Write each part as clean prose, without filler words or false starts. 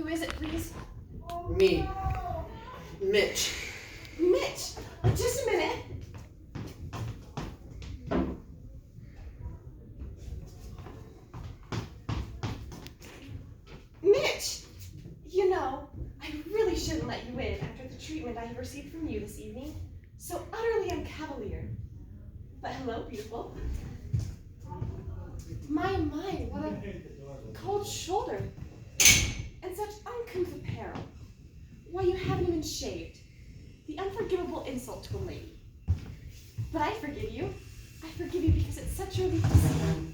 Who is it, please? Me. Mitch. Mitch! Just a minute. Mitch! You know, I really shouldn't let you in after the treatment I have received from you this evening. So utterly uncavalier. But hello, beautiful. My, what a cold shoulder. And such uncouth apparel. Why, you haven't even shaved. The unforgivable insult to a lady. But I forgive you. I forgive you because it's such a relief to see you.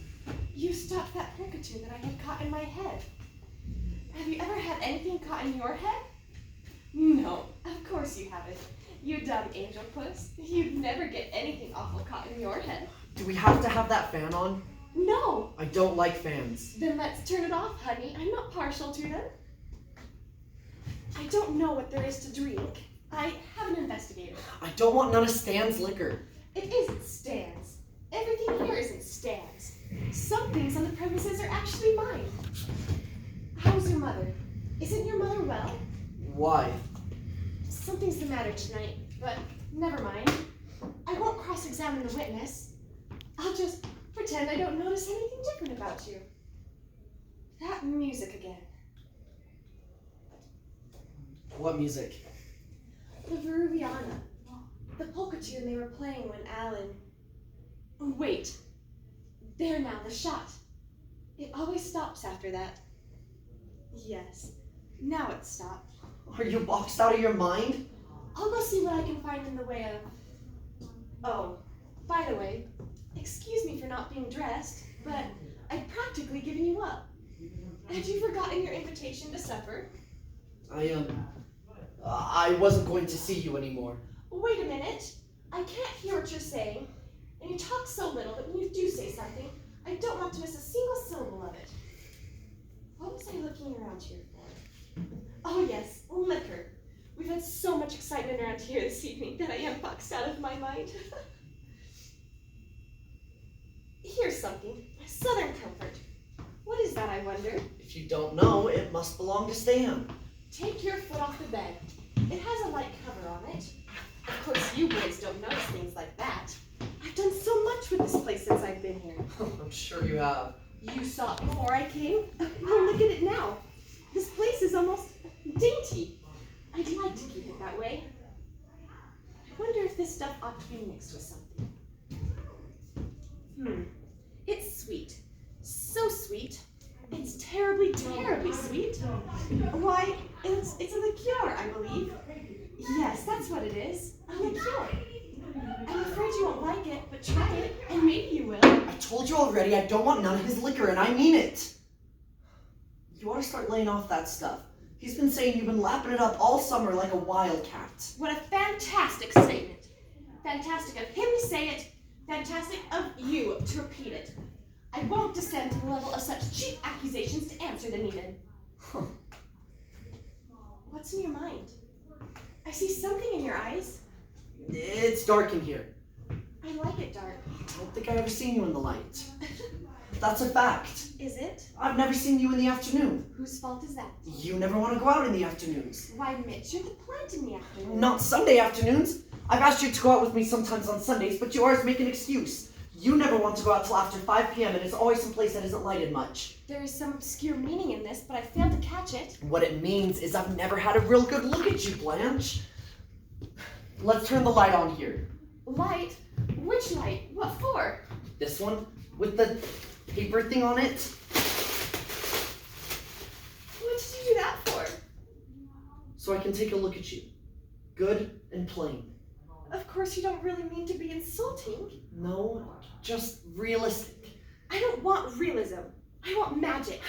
You stopped that cricketune that I had caught in my head. Have you ever had anything caught in your head? No, of course you haven't. You dumb angel puss. You'd never get anything awful caught in your head. Do we have to have that fan on? No. I don't like fans. Then let's turn it off, honey. I'm not partial to them. I don't know what there is to drink. I haven't investigated. I don't want none of Stan's liquor. It isn't Stan's. Everything here isn't Stan's. Some things on the premises are actually mine. How's your mother? Isn't your mother well? Why? Something's the matter tonight, but never mind. I won't cross-examine the witness. I'll just pretend I don't notice anything different about you. That music again. What music? The Veruviana. The polka tune they were playing when Alan... Wait. There now, the shot. It always stops after that. Yes. Now it's stopped. Are you boxed out of your mind? I'll go see what I can find in the way of... Oh, by the way, excuse me for not being dressed, but I've practically given you up. Have you forgotten your invitation to supper? I wasn't going to see you anymore. Wait a minute. I can't hear what you're saying, and you talk so little that when you do say something, I don't want to miss a single syllable of it. What was I looking around here for? Oh yes, liquor. We've had so much excitement around here this evening that I am boxed out of my mind. Here's something. Southern Comfort. What is that, I wonder? If you don't know, it must belong to Stan. Take your foot off the bed. It has a light cover on it. Of course, you boys don't notice things like that. I've done so much with this place since I've been here. I'm sure you have. You saw it before I came. Oh, look at it now. This place is almost dainty. I'd like to keep it that way. I wonder if this stuff ought to be mixed with something. It's sweet. So sweet. It's terribly, terribly sweet. Why, it's a liqueur, I believe. Yes, that's what it is. A liqueur. I'm afraid you won't like it, but try it, and maybe you will. I told you already I don't want none of his liquor, and I mean it. You ought to start laying off that stuff. He's been saying you've been lapping it up all summer like a wildcat. What a fantastic statement. Fantastic of him to say it. Fantastic of you to repeat it. I won't descend to the level of such cheap accusations to answer them even. What's in your mind? I see something in your eyes. It's dark in here. I like it dark. I don't think I've ever seen you in the light. That's a fact. Is it? I've never seen you in the afternoon. Whose fault is that? You never want to go out in the afternoons. Why, Mitch, you're the plant in the afternoon. Not Sunday afternoons. I've asked you to go out with me sometimes on Sundays, but you always make an excuse. You never want to go out till after 5 p.m. and it's always someplace that isn't lighted much. There is some obscure meaning in this, but I failed to catch it. What it means is I've never had a real good look at you, Blanche. Let's turn the light on here. Light? Which light? What for? This one, with the paper thing on it. What did you do that for? So I can take a look at you. Good and plain. Of course you don't really mean to be insulting. No, just realistic. I don't want realism. I want magic.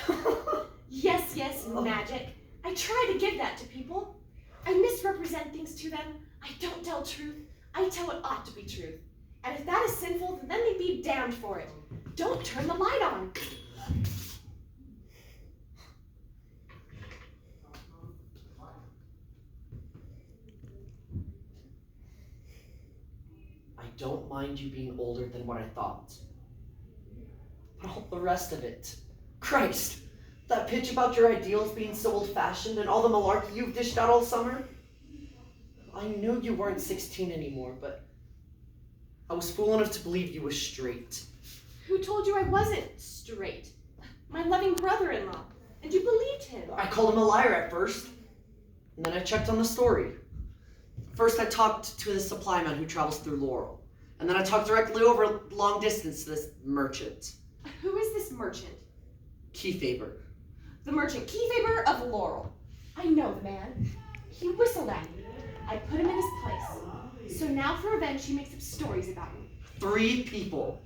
Yes, magic. I try to give that to people. I misrepresent things to them. I don't tell truth. I tell what ought to be truth. And if that is sinful, then let me be damned for it. Don't turn the light on. I don't mind you being older than what I thought. But all the rest of it. Christ! That pitch about your ideals being so old-fashioned and all the malarkey you've dished out all summer? I knew you weren't 16 anymore, but I was fool enough to believe you were straight. Who told you I wasn't straight? My loving brother-in-law. And you believed him. I called him a liar at first, and then I checked on the story. First I talked to the supply man who travels through Laurel, and then I talked directly over long distance to this merchant. Who is this merchant? Keyfaber. The merchant Keyfaber of Laurel. I know the man. He whistled at me. I put him in his place. So now for revenge he makes up stories about me. 3 people.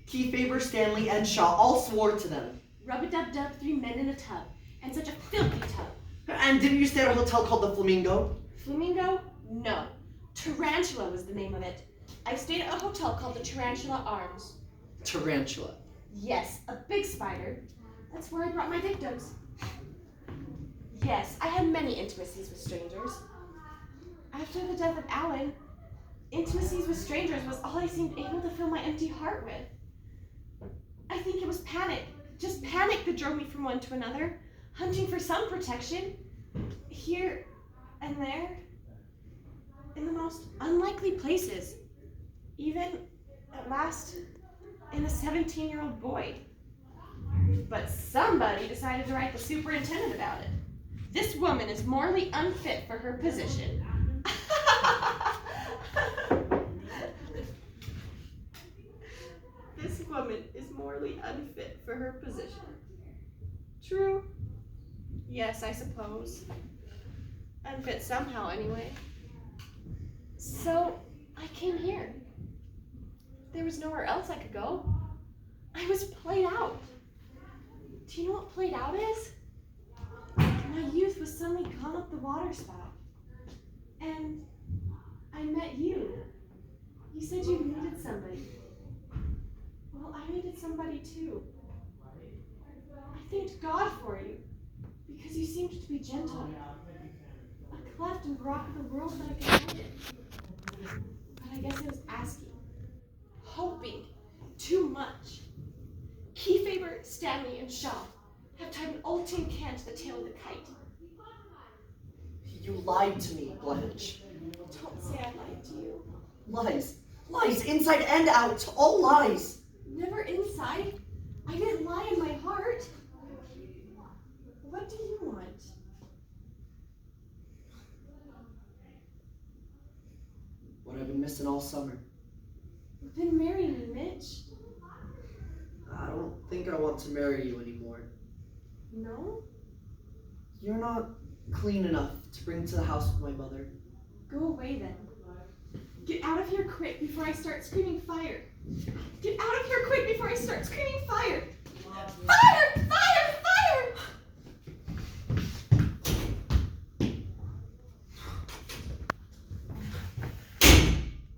Keyfaber, Stanley, and Shaw all swore to them. Rub-a-dub-dub, 3 men in a tub. And such a filthy tub. And didn't you stay at a hotel called the Flamingo? Flamingo? No. Tarantula was the name of it. I stayed at a hotel called the Tarantula Arms. Tarantula. Yes, a big spider. That's where I brought my victims. Yes, I had many intimacies with strangers. After the death of Alan, intimacies with strangers was all I seemed able to fill my empty heart with. I think it was panic, just panic that drove me from one to another, hunting for some protection, here and there, in the most unlikely places, even, at last, in a 17-year-old boy. But somebody decided to write the superintendent about it. This woman is morally unfit for her position. This woman is morally unfit for her position. True. Yes, I suppose. Unfit somehow, anyway. So, I came here. There was nowhere else I could go. I was played out. Do you know what played out is? My youth was suddenly gone up the water spout. And I met you. You said you needed somebody. Well, I needed somebody too. I thanked God for you, because you seemed to be gentle. A cleft and rock of the world that I could find it. But I guess I was asking, hoping too much. Keyfaber, Stanley, and Shaw have tied an old tin can to the tail of the kite. You lied to me, Blanche. Don't say I lied to you. Lies. Lies, inside and out. All lies. Never inside. I didn't lie in my heart. What do you want? What I've been missing all summer. Then marry me, Mitch. I don't think I want to marry you anymore. No? You're not clean enough to bring to the house with my mother. Go away then. Get out of here quick before I start screaming fire. Get out of here quick before I start screaming fire. Fire!